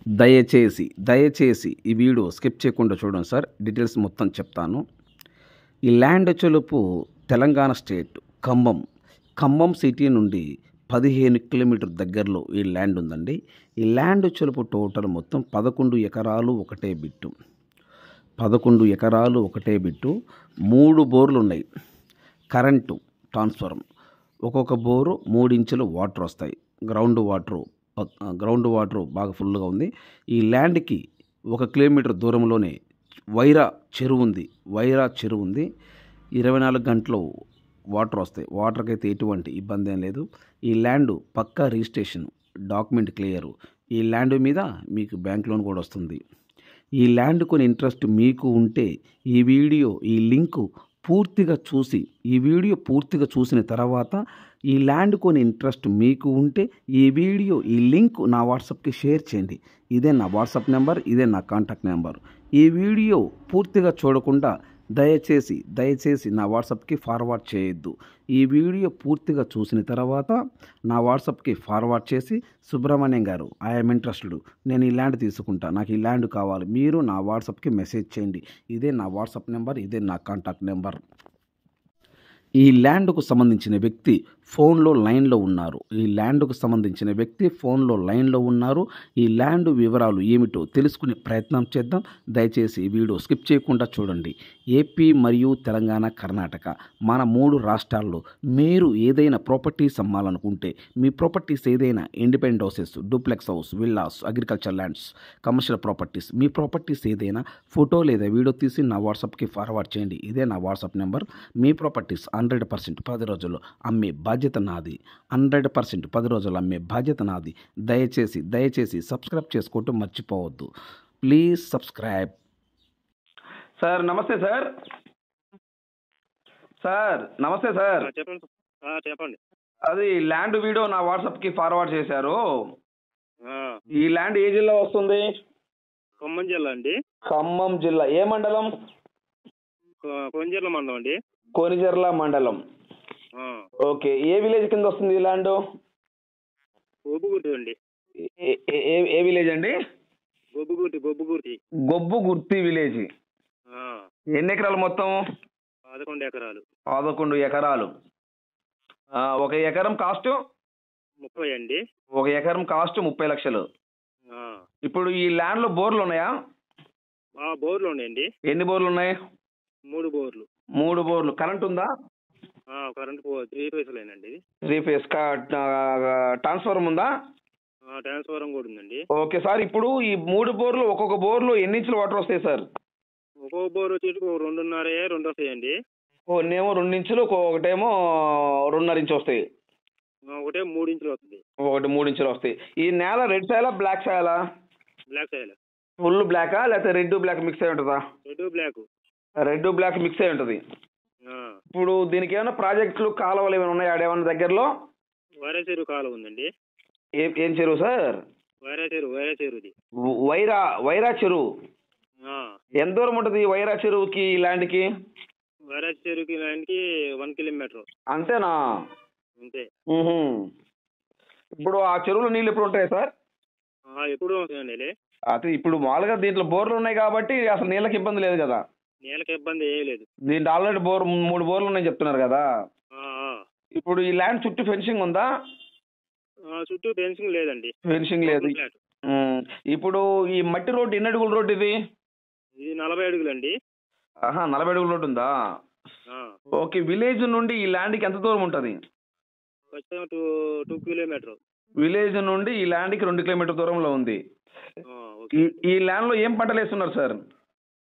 దయచేసి ఈ video skip చేయకుండా చూడండి సార్. డీటెయిల్స్ మొత్తం చెప్తాను. ఈ ల్యాండ్ చెలుపు తెలంగాణ స్టేట్ ఖమ్మం సిటీ నుండి 15 కిలోమీటర్ దగ్గరలో ఈ ల్యాండ్ ఉందండి. ఈ ల్యాండ్ చెలుపు టోటల్ మొత్తం 11 ఎకరాలు ఒకటే బిట్టు. 11 ఎకరాలు ఒకటే బిట్టు. 3 బోర్లు ఉన్నాయి. కరెంటు ట్రాన్స్ఫార్మర్, ఒక్కొక్క బోరు 3 ఇంచులు వాటర్ వస్తాయి. గ్రౌండ్ వాటర్ బాగా ఫుల్గా ఉంది. ఈ ల్యాండ్కి 1 కిలోమీటర్ దూరంలోనే వైరా చెరువు ఉంది. 24 గంటలు వాటర్ వస్తాయి. వాటర్కి అయితే ఎటువంటి ఇబ్బంది ఏం లేదు. ఈ ల్యాండ్ పక్కా రిజిస్ట్రేషన్, డాక్యుమెంట్ క్లియరు. ఈ ల్యాండ్ మీద మీకు బ్యాంక్ లోన్ కూడా వస్తుంది. ఈ ల్యాండ్ కొని ఇంట్రెస్ట్ మీకు ఉంటే ఈ లింకు పూర్తిగా చూసిన తర్వాత ఈ ల్యాండ్ కొని ఇంట్రెస్ట్ మీకు ఉంటే ఈ లింక్ నా వాట్సాప్కి షేర్ చేయండి. ఇదే నా వాట్సాప్ నెంబర్, ఇదే నా కాంటాక్ట్ నెంబర్. ఈ వీడియో పూర్తిగా చూడకుండా దయచేసి నా వాట్సాప్కి ఫార్వర్డ్ చేయొద్దు. ఈ వీడియో పూర్తిగా చూసిన తర్వాత నా వాట్సాప్కి ఫార్వర్డ్ చేసి, సుబ్రహ్మణ్యం గారు, ఐఎమ్ ఇంట్రెస్టెడ్, నేను ఈ ల్యాండ్ తీసుకుంటా, నాకు ఈ ల్యాండ్ కావాలి, మీరు నా వాట్సాప్కి మెసేజ్ చేయండి. ఇదే నా వాట్సాప్ నెంబర్, ఇదే నా కాంటాక్ట్ నెంబర్. ఈ ల్యాండ్కు సంబంధించిన వ్యక్తి ఫోన్లో లైన్లో ఉన్నారు. ఈ ల్యాండ్ వివరాలు ఏమిటో తెలుసుకునే ప్రయత్నం చేద్దాం. దయచేసి ఈ వీడియో స్కిప్ చేయకుండా చూడండి. ఏపీ మరియు తెలంగాణ, కర్ణాటక మన 3 రాష్ట్రాల్లో మీరు ఏదైనా ప్రాపర్టీస్ అమ్మాలనుకుంటే, మీ ప్రాపర్టీస్ ఏదైనా independent houses, duplex house, villas, agriculture lands, commercial properties, మీ ప్రాపర్టీస్ ఏదైనా ఫోటో లేదా వీడియో తీసి నా వాట్సాప్కి ఫార్వర్డ్ చేయండి. ఇదే నా వాట్సాప్ నెంబర్. మీ ప్రాపర్టీస్ 100% 10 రోజుల్లో అమ్మే బాధ్యత నాది. 100% 10 రోజుల్లో అమ్మే బాధ్యత నాది. దయచేసి సబ్స్క్రైబ్ చేసుకోవటం మర్చిపోవద్దు. Please subscribe. సార్ నమస్తే సార్. చెప్పండి. అది ల్యాండ్ వీడియో నా వాట్సాప్కి ఫార్వర్డ్ చేశారు. ఈ ల్యాండ్ ఏ జిల్లా వస్తుంది? ఖమ్మం జిల్లా అండి. ఖమ్మం జిల్లా. ఏ మండలం? కొనిజర్ల మండలం అండి. కొనిజర్ల మండలం. ఓకే. ఏ విలేజ్ కింద వస్తుంది ఈ ల్యాండ్? గొబ్బుగుర్తి అండి. ఏ విలేజ్ అండి? గొబ్బుగుర్తి విలేజ్. ఎన్ని ఎకరాలు మొత్తం? 11 ఎకరాలు. 11 ఎకరాలు. 1 ఎకరం కాస్ట్ 30 అండి. 1 ఎకరం కాస్ట్ 30 లక్షలు. ఇప్పుడు ఈ ల్యాండ్ లో బోర్లు ఉన్నాయా? బోర్లు ఉన్నాయండి. ఎన్ని బోర్లు ఉన్నాయి? 3 బోర్లు. 3 బోర్లు. కరెంట్ ఉందా? కరెంట్ 3 ఫేజ్లేనండి. 3 ఫేజ్. ట్రాన్స్ఫార్మర్ ఉందా? ట్రాన్స్ఫార్మర్ కూడా ఉందండి. Okay sir. ఇప్పుడు ఈ 3 బోర్లు, ఒక్కొక్క బోర్లు ఎన్ని ఇంచులు వాటర్ వస్తాయి సార్? ఒక్కొక్క బోర్ వచ్చి 2.5 వస్తాయండి. ఒకటేమో 2 ఇంచులు, ఒకటేమో 2.5 ఇంచు వస్తాయి. ఒకటే 3 ఇంచులు వస్తుంది. ఒకటి 3 ఇంచులు వస్తాయి. ఈ నేల రెడ్ సాయిలా, బ్లాక్ సాయిలా? Black soil. ఫుల్ బ్లాకా లేకపోతే రెడ్ బ్లాక్ మిక్స్ అయి ఉంటుందా? రెడ్ బ్లాక్ మిక్స్ అయి ఉంటుంది. ఇప్పుడు దీనికి ఏమైనా ప్రాజెక్టులు, కాలువలు ఏమైనా ఉన్నాయా ఏమైనా దగ్గరలో? వైరా చెరువు కాలువ ఉందండి. ఏం చెరువు సార్? వైరా చెరువుది. వైరా చెరువు. ఎంత దూరం ఉంటుంది వైరా చెరువుకి ల్యాండ్కి? వైరా చెరువుకి ల్యాండ్కి 1 కిలోమీటర్. అంతేనా? అంతే. ఇప్పుడు ఆ చెరువులో నీళ్ళు ఎప్పుడు ఉంటాయి సార్? ఎప్పుడు వస్తాయండి. అయితే ఇప్పుడు మామూలుగా దీంట్లో బోర్లు ఉన్నాయి కాబట్టి అసలు నీళ్ళకి ఇబ్బంది లేదు కదా? నీళ్ళకి ఇబ్బంది ఏమీ లేదు. దీంట్లో ఆల్రెడీ 3 బోర్లు ఉన్నాయని చెప్తున్నారు కదా? ఇప్పుడు ఈ ల్యాండ్ చుట్టూ ఫెన్సింగ్ ఉందా? చుట్టూ ఫెన్సింగ్ లేదండి. ఫెన్సింగ్ లేదు. ఇప్పుడు ఈ మట్టి రోడ్డు ఎన్ని అడుగుల రోడ్డు ఇది? ఇది 40 అడుగులండి. 40 అడుగుల రోడ్డు ఉందా? ఓకే. విలేజ్ నుండి ఈ ల్యాండ్కి ఎంత దూరం ఉంటుంది? 2 కిలోమీటర్. విలేజ్ నుండి ఈ ల్యాండ్కి 2 కిలోమీటర్ దూరంలో ఉంది. ఈ ల్యాండ్ లో ఏం పంటలు వేస్తున్నారు సార్?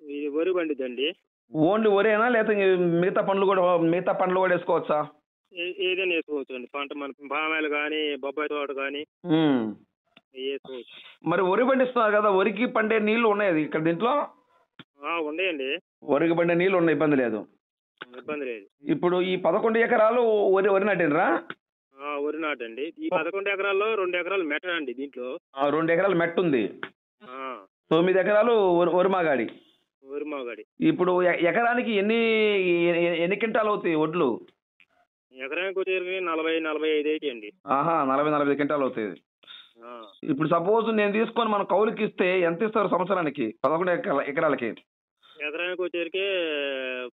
ఇది వరి పండిద్దండి. ఓన్లీ వరేనా లేకపోతే మిగతా పండ్లు కూడా వేసుకోవచ్చా? ఏదైనా వేసుకోవచ్చు అండి. పంట మన పామాయిల్ కానీ, బొబ్బాయి తోట కానీ వేసుకోవచ్చు. మరి వరి పండిస్తున్నారు కదా, వరికి పండే నీళ్లు ఉన్నాయి ఇక్కడ దీంట్లో? ఉన్నాయండి. వరికి పండే నీళ్లు ఉన్నాయి, ఇబ్బంది లేదు. ఇప్పుడు ఈ 11 ఎకరాలు వరి నాటినరా? వరి నాటండి. ఈ 11 ఎకరాల్లో 2 ఎకరాలు మెట్ట అండి. దీంట్లో 2 ఎకరాలు మెట్ట ఉంది. 9 ఎకరాలు వరి మాగాడి. ఇప్పుడు ఎకరానికి ఎన్ని క్వింటాలు అవుతాయి వడ్లు? ఎకరానికి వచ్చేసరికి 40-45 అవుతాయండి. 40-45 క్వింటాలు అవుతాయి. ఆ. ఇప్పుడు సపోజ్ నేను తీసుకొని మన కౌలుకి ఇస్తే ఎంత ఇస్తారు సంవత్సరానికి 11 ఎకరాలకి? ఎకరానికి వచ్చేసరికి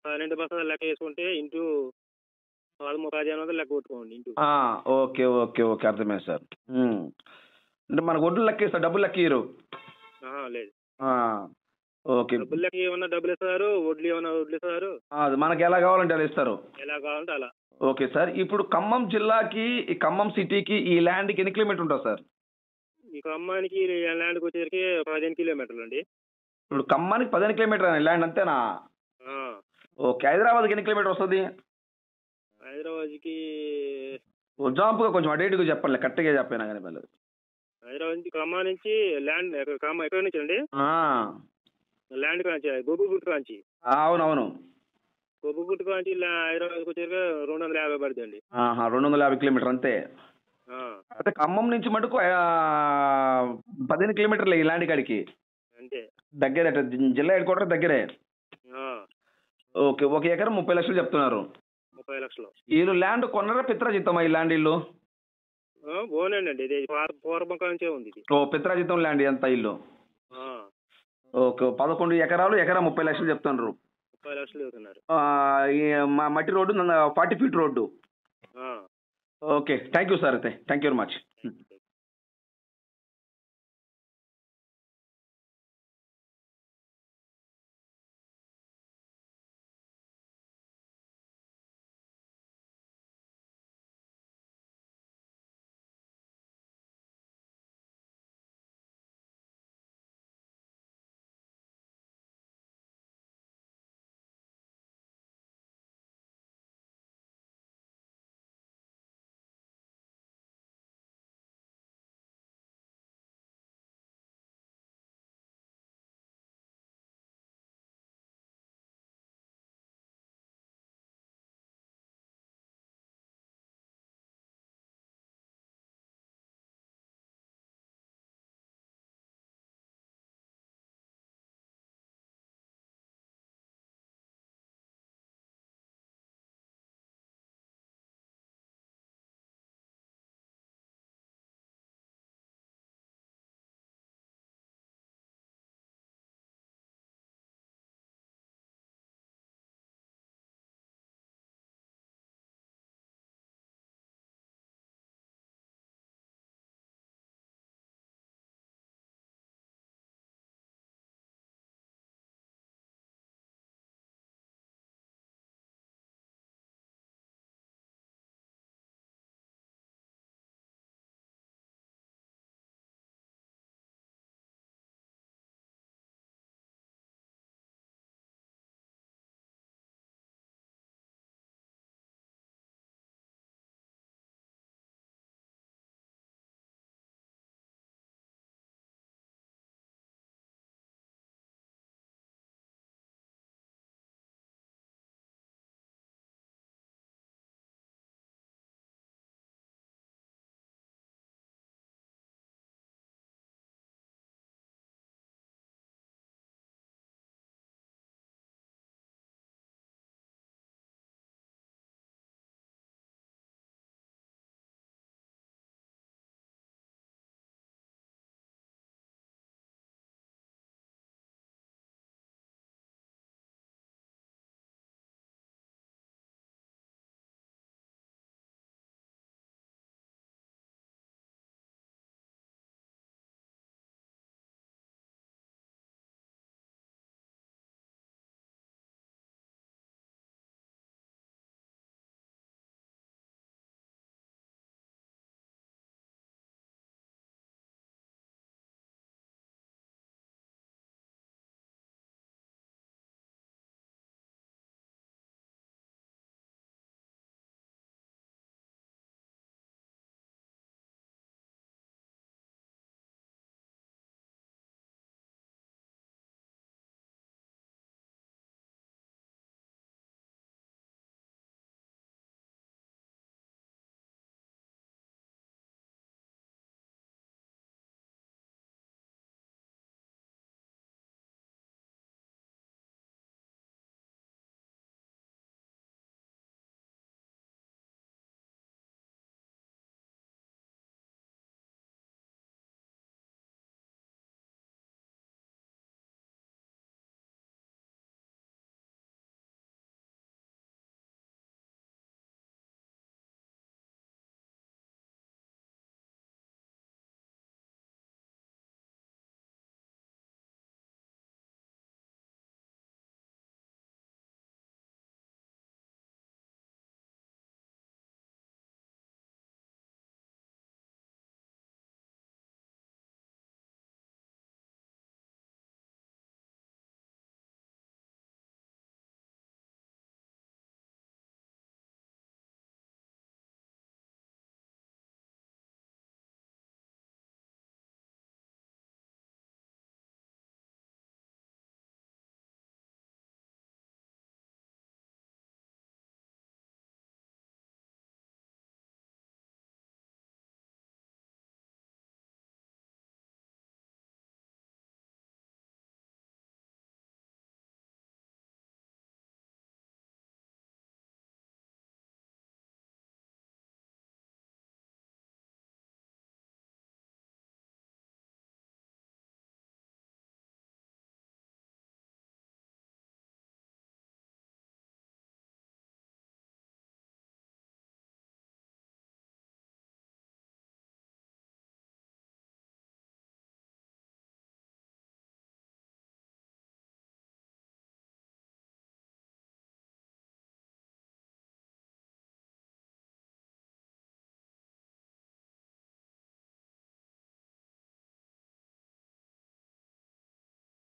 12 బస్తాలు లెక్క వేసుకుంటే ఇంటూ 1500 లెక్క కొట్టుకోండి ఇంటూ. ఓకే ఓకే ఓకే అర్థమైంది సార్. అంటే మనకు వడ్లు లెక్క ఇస్తారు, డబ్బులు లెక్క ఇయ్యరు. లేదు, ఓకే. డబ్బులు లెక్క ఏమన్నా డబ్బులు ఇస్తారు, వడ్లు ఏమన్నా వడ్లు ఇస్తారు. అది మనకి ఎలా కావాలంటే అలా ఇస్తారు. ఎలా కావాలంటే అలా. Okay sir. ఇప్పుడు ఖమ్మం జిల్లాకి, ఈ ఖమ్మం సిటీకి, ఈ ల్యాండ్కి ఎన్ని కిలోమీటర్ ఉంటుంది సార్? ఈ ఖమ్మానికి ల్యాండ్కి వచ్చేసరికి 15 కిలోమీటర్లు అండి. ఇప్పుడు ఖమ్మానికి 15 కిలోమీటర్ ల్యాండ్ అంతేనా? ఓకే. హైదరాబాద్కి ఎన్ని కిలోమీటర్ వస్తుంది? హైదరాబాద్కి జాంపుగా కొంచెం అటు ఇటుగా చెప్పండి, కరెక్ట్గా చెప్పినా కానీ పర్లేదు. హైదరాబాద్ నుంచి ఖమ్మం నుంచి ల్యాండ్ ఎక్కడి నుంచి అండి? ఆ, ల్యాండ్ కాంచి గొబ్బుగుట్టు కాంచి. అవునవును. గొబ్బుగుట్టు కాంచి హైదరాబాద్కి వచ్చేసరికి 250 పడుతుంది. 250 కిలోమీటర్ అంతే. ఆ, అంటే ఖమ్మం నుంచి మటుకు 15 కిలోమీటర్లు ఈ ల్యాండ్ కాడికి అంతే. దగ్గరే, జిల్లా హెడ్ క్వార్టర్ దగ్గరే. ఆ, ఓకే. ఒక ఎకరం 30 లక్షలు చెప్తున్నారు. 30 లక్షలు. వీళ్ళు ల్యాండ్ కొన్నారా పిత్రాజిత్తమా ఈ ల్యాండ్ ఇల్లు? ఓనండి అండి, ఇది పూర్వం కాంచే ఉంది ఇది. పిత్రాజిత్తం ల్యాండ్ ఎంత ఇల్లు? ఆ, ఓకే. 11 ఎకరాలు, ఎకరా 30 లక్షలు చెప్తున్నారు. 30 లక్షలు చెబుతున్నారు. ఈ మట్టి రోడ్డు 40 ఫీట్ రోడ్డు. ఆ. ఓకే. Thank you sir. అయితే థ్యాంక్ యూ వెరీ మచ్.